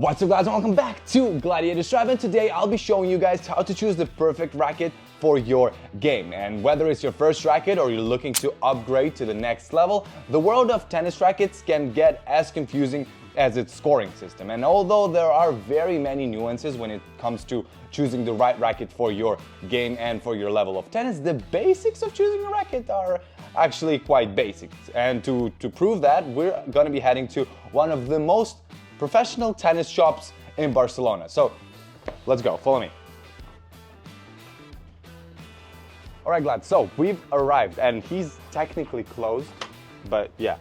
What's up guys, and welcome back to Gladiators. And today I'll be showing you guys how to choose the perfect racket for your game. And whether it's your first racket or you're looking to upgrade to the next level, the world of tennis rackets can get as confusing as its scoring system. And although there are very many nuances when it comes to choosing the right racket for your game and for your level of tennis, the basics of choosing a racket are actually quite basic. And to prove that, we're gonna be heading to one of the most professional tennis shops in Barcelona. So let's go, follow me. All right, Glad, so we've arrived and he's technically closed, but yeah.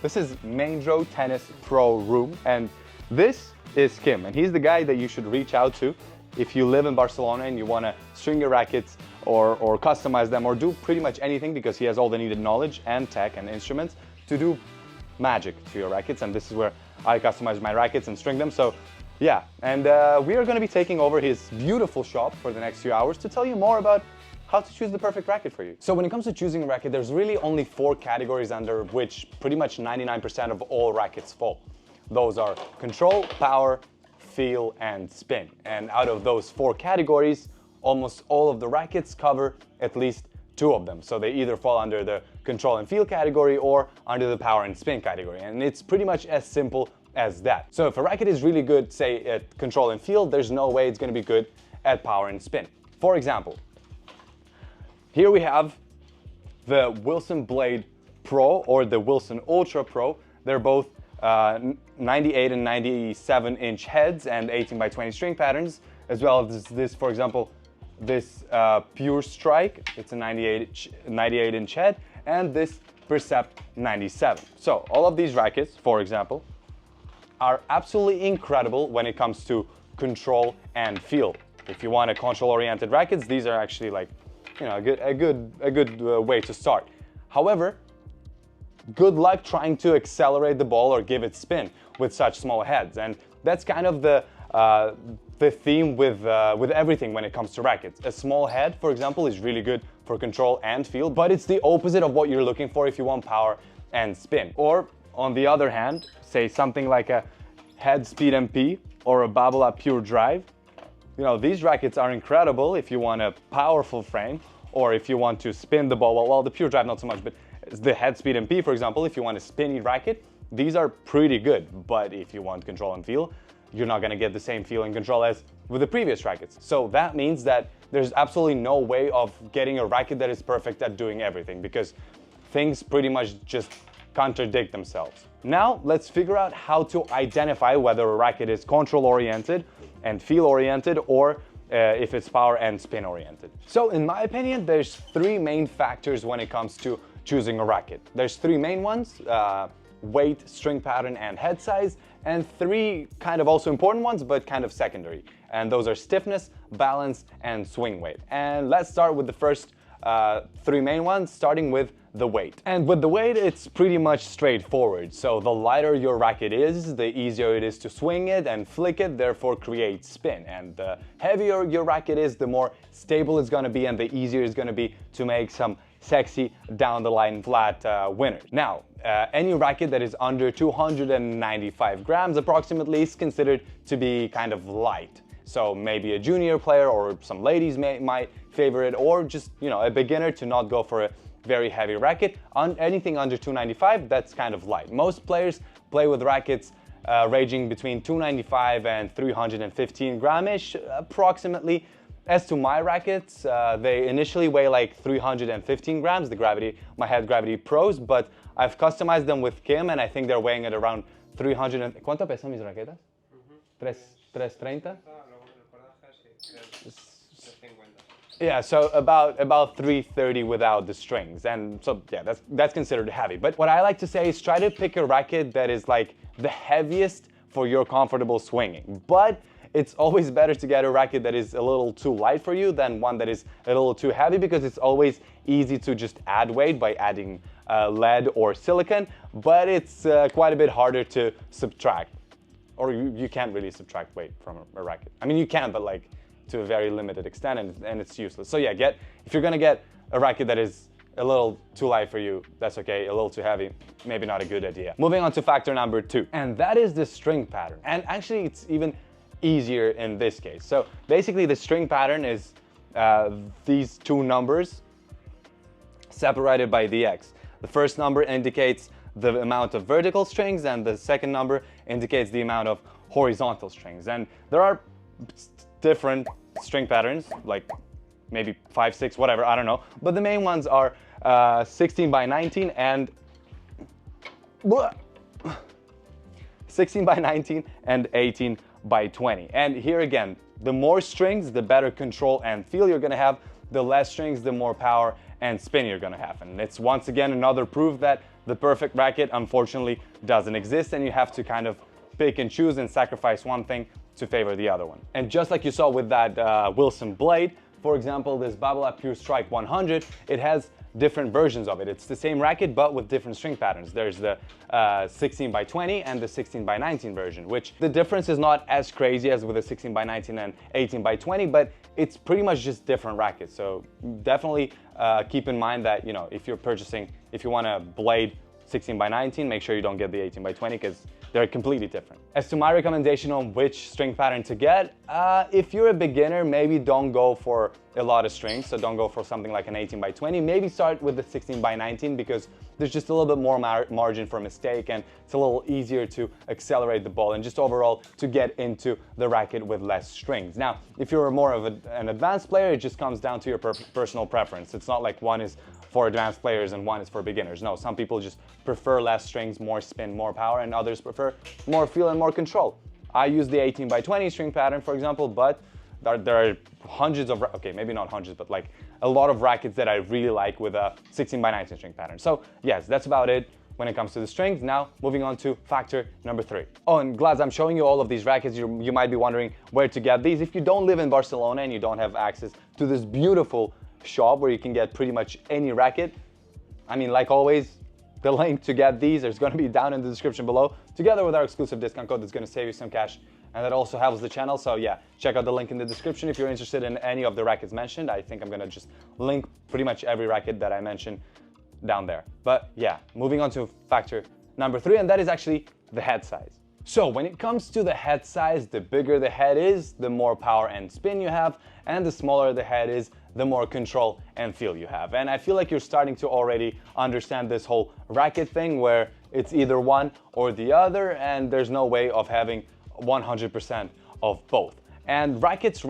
This is Maindro Tennis Pro Room, and this is Kim, and he's the guy that you should reach out to if you live in Barcelona and you wanna string your rackets or customize them or do pretty much anything, because he has all the needed knowledge and tech and instruments to do magic to your rackets. And this is where I customize my rackets and string them. So yeah, and we are going to be taking over his beautiful shop for the next few hours to tell you more about how to choose the perfect racket for you. So when it comes to choosing a racket, there's really only 4 categories under which pretty much 99% of all rackets fall. Those are control, power, feel, and spin. And out of those 4 categories, almost all of the rackets cover at least 2 of them. So they either fall under the control and feel category or under the power and spin category. And it's pretty much as simple as that. So if a racket is really good, say at control and feel, there's no way it's gonna be good at power and spin. For example, here we have the Wilson Blade Pro or the Wilson Ultra Pro. They're both 98 and 97 inch heads and 18 by 20 string patterns, as well as this, for example, this Pure Strike, it's a 98 inch head, and this Percept 97. So all of these rackets, for example, are absolutely incredible when it comes to control and feel. If you want a control-oriented rackets, these are actually like, you know, a good way to start. However, good luck trying to accelerate the ball or give it spin with such small heads, and that's kind of the theme with everything when it comes to rackets. A small head, for example, is really good for control and feel, but it's the opposite of what you're looking for if you want power and spin. Or on the other hand, say something like a Head Speed MP or a Babolat Pure Drive. You know, these rackets are incredible if you want a powerful frame or if you want to spin the ball. Well, the Pure Drive not so much, but the Head Speed MP, for example, if you want a spinny racket, these are pretty good. But if you want control and feel, you're not gonna get the same feel and control as with the previous rackets. So that means that there's absolutely no way of getting a racket that is perfect at doing everything, because things pretty much just contradict themselves. Now let's figure out how to identify whether a racket is control oriented and feel oriented, or if it's power and spin oriented. So in my opinion, there's 3 main factors when it comes to choosing a racket. There's 3 main ones: weight, string pattern, and head size, and 3 kind of also important ones, but kind of secondary. And those are stiffness, balance, and swing weight. And let's start with the first 3 main ones, starting with the weight. And with the weight, it's pretty much straightforward. So the lighter your racket is, the easier it is to swing it and flick it, therefore create spin. And the heavier your racket is, the more stable it's gonna be and the easier it's gonna be to make some sexy down the line flat winners. Now, any racket that is under 295 grams approximately is considered to be kind of light. So maybe a junior player or some ladies might favor it, or just, you know, a beginner to not go for a very heavy racket. Anything under 295, that's kind of light. Most players play with rackets ranging between 295 and 315 gramish approximately. As to my rackets, they initially weigh like 315 grams, my Head Gravity Pros, but I've customized them with Kim, and I think they're weighing at around 300. ¿Cuánto pesan mis raquetas? 330? Yeah, so about 330 without the strings, and so yeah, that's considered heavy. But what I like to say is try to pick a racket that is like the heaviest for your comfortable swinging. But it's always better to get a racket that is a little too light for you than one that is a little too heavy, because it's always easy to just add weight by adding lead or silicone, but it's quite a bit harder to subtract. Or you can't really subtract weight from a racket. I mean, you can, but like to a very limited extent, and it's useless. So yeah, if you're gonna get a racket that is a little too light for you, that's okay. A little too heavy, maybe not a good idea. Moving on to factor number 2, and that is the string pattern. And actually it's even easier in this case. So basically the string pattern is these two numbers separated by the X. The first number indicates the amount of vertical strings, and the second number indicates the amount of horizontal strings. And there are different string patterns, like maybe 5, 6, whatever, I don't know. But the main ones are 16 by 19 and 16 by 19 and 18 by 20. And here again, the more strings, the better control and feel you're gonna have. The less strings, the more power and spin you're gonna have. And it's once again another proof that the perfect racket unfortunately doesn't exist, and you have to kind of pick and choose and sacrifice one thing to favor the other one. And just like you saw with that Wilson blade, for example, this Babolat Pure Strike 100, it has different versions of it. It's the same racket, but with different string patterns. There's the 16 by 20 and the 16 by 19 version, which the difference is not as crazy as with the 16 by 19 and 18 by 20, but it's pretty much just different rackets. So definitely keep in mind that, you know, if you're purchasing, if you want a blade 16 by 19, make sure you don't get the 18 by 20 because they're completely different. As to my recommendation on which string pattern to get, if you're a beginner, maybe don't go for a lot of strings. So don't go for something like an 18 by 20. Maybe start with the 16 by 19 because there's just a little bit more margin for mistake, and it's a little easier to accelerate the ball and just overall to get into the racket with less strings. Now, if you're more of an advanced player, it just comes down to your personal preference. It's not like one is for advanced players and one is for beginners. No, some people just prefer less strings, more spin, more power, and others prefer more feel and more control. I use the 18 by 20 string pattern, for example, but there are hundreds of, okay, maybe not hundreds, but like a lot of rackets that I really like with a 16 by 19 string pattern. So yes, that's about it when it comes to the strings. Now, moving on to factor number 3. Oh, and Glads, I'm showing you all of these rackets. You might be wondering where to get these. If you don't live in Barcelona and you don't have access to this beautiful shop where you can get pretty much any racket, I mean, like always, the link to get these is going to be down in the description below, together with our exclusive discount code that's going to save you some cash, and that also helps the channel. So yeah, check out the link in the description if you're interested in any of the rackets mentioned. I think I'm going to just link pretty much every racket that I mentioned down there. But yeah, moving on to factor number 3, and that is actually the head size. So when it comes to the head size, the bigger the head is, the more power and spin you have, and the smaller the head is, the more control and feel you have. And I feel like you're starting to already understand this whole racket thing where it's either one or the other, and there's no way of having 100% of both. And rackets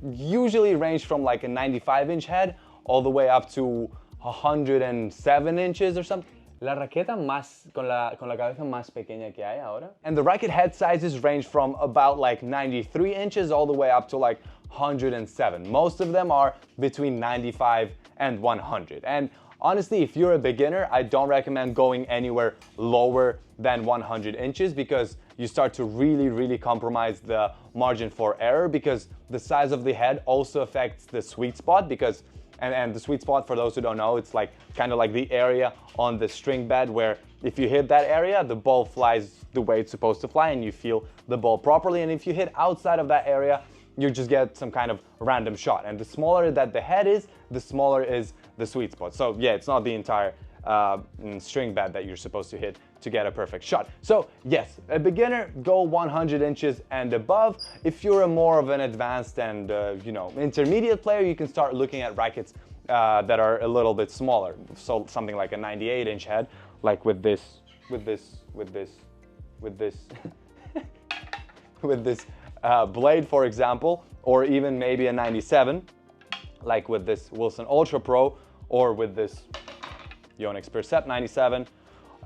usually range from like a 95-inch head all the way up to 107 inches or something. La raqueta más, con la cabeza más pequeña que hay ahora. And the racket head sizes range from about like 93 inches all the way up to like 107. Most of them are between 95 and 100. And honestly, if you're a beginner, I don't recommend going anywhere lower than 100 inches because you start to really compromise the margin for error, because the size of the head also affects the sweet spot, because and the sweet spot, for those who don't know, it's like kind of like the area on the string bed where if you hit that area, the ball flies the way it's supposed to fly and you feel the ball properly. And if you hit outside of that area, you just get some kind of random shot. And the smaller that the head is, the smaller is the sweet spot. So yeah, it's not the entire string bed that you're supposed to hit to get a perfect shot. So yes, a beginner, go 100 inches and above. If you're a more of an advanced and intermediate player, you can start looking at rackets that are a little bit smaller. So something like a 98-inch head, like with this blade, for example, or even maybe a 97, like with this Wilson Ultra Pro, or with this Yonex Percept 97.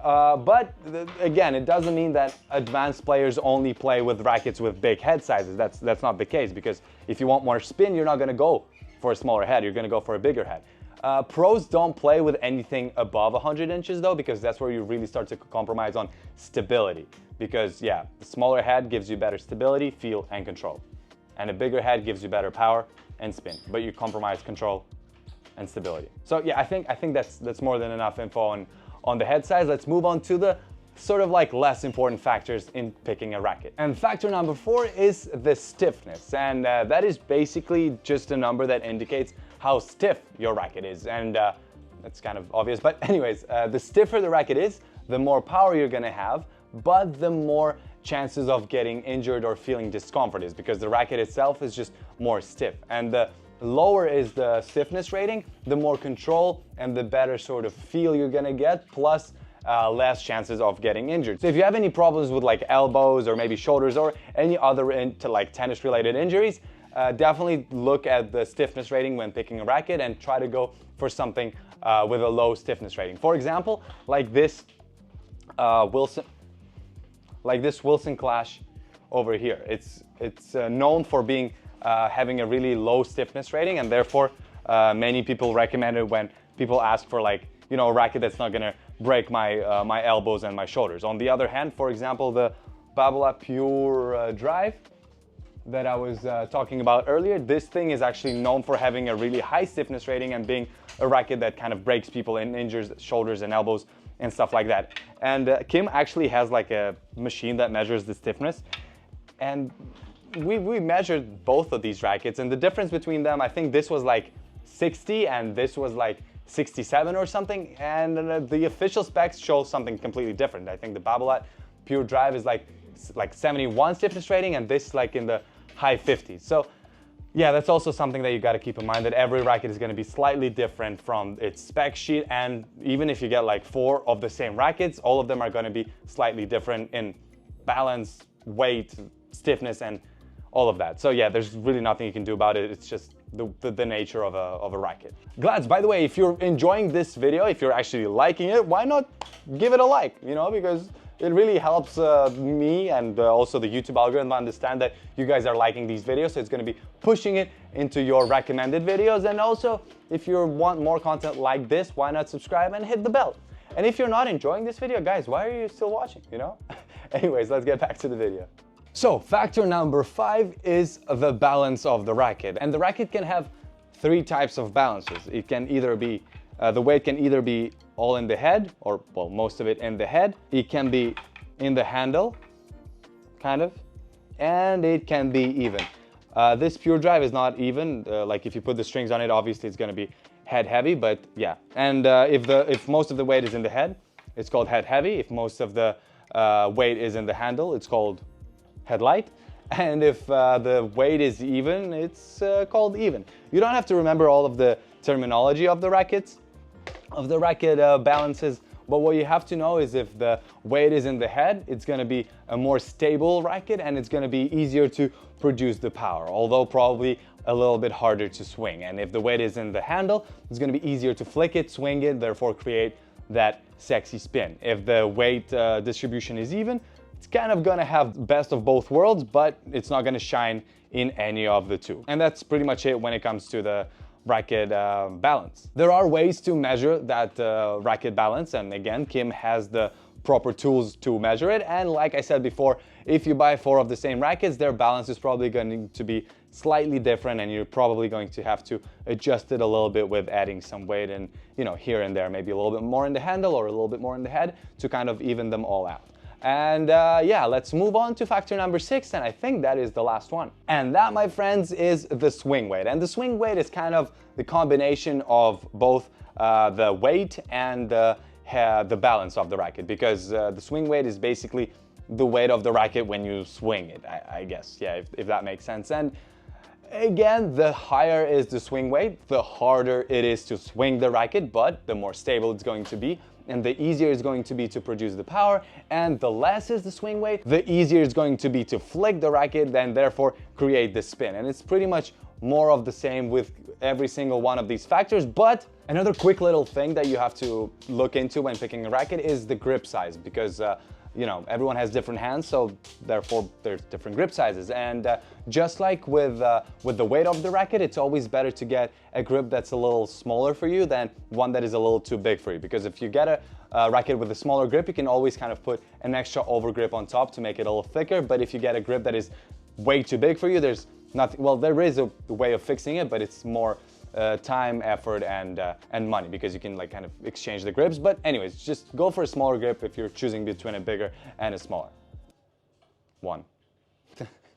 But again, it doesn't mean that advanced players only play with rackets with big head sizes. That's not the case, because if you want more spin, you're not going to go for a smaller head. You're going to go for a bigger head. Pros don't play with anything above 100 inches though, because that's where you really start to compromise on stability. Because yeah, the smaller head gives you better stability, feel, and control. And a bigger head gives you better power and spin, but you compromise control and stability. So yeah, I think that's more than enough info on the head size. Let's move on to the sort of like less important factors in picking a racket. And factor number 4 is the stiffness. And that is basically just a number that indicates how stiff your racket is. And That's kind of obvious, but anyways, the stiffer the racket is, the more power you're gonna have, but the more chances of getting injured or feeling discomfort is, because the racket itself is just more stiff. And the lower is the stiffness rating, the more control and the better sort of feel you're gonna get, plus less chances of getting injured. So if you have any problems with like elbows or maybe shoulders or any other like tennis related injuries, definitely look at the stiffness rating when picking a racket and try to go for something with a low stiffness rating. For example, like this Wilson Clash over here. It's known for being having a really low stiffness rating, and therefore many people recommend it when people ask for, like, you know, a racket that's not gonna break my my elbows and my shoulders. On the other hand, for example, the Babolat Pure Drive that I was talking about earlier, this thing is actually known for having a really high stiffness rating and being a racket that kind of breaks people and injures shoulders and elbows and stuff like that. And Kim actually has like a machine that measures the stiffness, and we measured both of these rackets, and the difference between them, I think this was like 60 and this was like 67 or something, and the official specs show something completely different. I think the Babolat Pure Drive is like 71 stiffness rating, and this like in the high 50s. So yeah, that's also something that you got to keep in mind, that every racket is going to be slightly different from its spec sheet, and even if you get like 4 of the same rackets, all of them are going to be slightly different in balance, weight, stiffness, and all of that. So yeah, there's really nothing you can do about it. It's just the nature of a racket. Glads, by the way, if you're enjoying this video, if you're actually liking it, why not give it a like, you know, because it really helps me and also the YouTube algorithm understand that you guys are liking these videos, so it's going to be pushing it into your recommended videos. And also, if you want more content like this, why not subscribe and hit the bell? And if you're not enjoying this video, guys, why are you still watching, you know? Anyways, let's get back to the video. So factor number 5 is the balance of the racket. And the racket can have 3 types of balances. It can either be, the weight can either be all in the head, or well, most of it in the head. It can be in the handle, kind of, and it can be even. This Pure Drive is not even, like if you put the strings on it, obviously it's gonna be head heavy, but yeah. And if most of the weight is in the head, it's called head heavy. If most of the weight is in the handle, it's called head light. And if the weight is even, it's called even. You don't have to remember all of the terminology of the rackets, balances, but what you have to know is if the weight is in the head, it's going to be a more stable racket and it's going to be easier to produce the power, although probably a little bit harder to swing. And if the weight is in the handle, it's going to be easier to flick it, swing it, therefore create that sexy spin. If the weight distribution is even, it's kind of gonna have best of both worlds, but it's not gonna shine in any of the two. And that's pretty much it when it comes to the racket balance. There are ways to measure that racket balance, and again, Kim has the proper tools to measure it. And like I said before, if you buy 4 of the same rackets, their balance is probably going to be slightly different, and you're probably going to have to adjust it a little bit with adding some weight and, you know, here and there, maybe a little bit more in the handle or a little bit more in the head to kind of even them all out. And yeah, let's move on to factor number 6, and I think that is the last one. And that, my friends, is the swing weight. And the swing weight is kind of the combination of both the weight and the balance of the racket, because the swing weight is basically the weight of the racket when you swing it, I guess, yeah, if that makes sense. And again, the higher is the swing weight, the harder it is to swing the racket, but the more stable it's going to be, and the easier it's going to be to produce the power. And the less is the swing weight, the easier it's going to be to flick the racket, and therefore create the spin. And it's pretty much more of the same with every single one of these factors. But another quick little thing that you have to look into when picking a racket is the grip size, because you know, everyone has different hands, so therefore there's different grip sizes. And just like with the weight of the racket, it's always better to get a grip that's a little smaller for you than one that is a little too big for you. Because if you get a racket with a smaller grip, you can always kind of put an extra over grip on top to make it a little thicker. But if you get a grip that is way too big for you, there's nothing, well, there is a way of fixing it, but it's more time, effort, and money, because you can like kind of exchange the grips. But anyways, just go for a smaller grip if you're choosing between a bigger and a smaller one.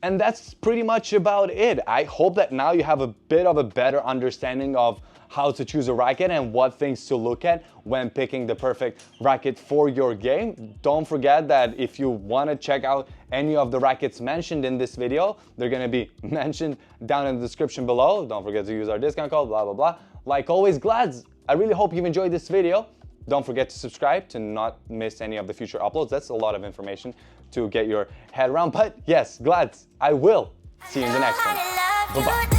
And that's pretty much about it. I hope that now you have a bit of a better understanding of how to choose a racket and what things to look at when picking the perfect racket for your game. Don't forget that if you want to check out any of the rackets mentioned in this video, they're going to be mentioned down in the description below. Don't forget to use our discount code, blah, blah, blah. Like always, Glads, I really hope you've enjoyed this video. Don't forget to subscribe to not miss any of the future uploads. That's a lot of information to get your head around. But yes, Glads, I will see you in the next one. Bye-bye.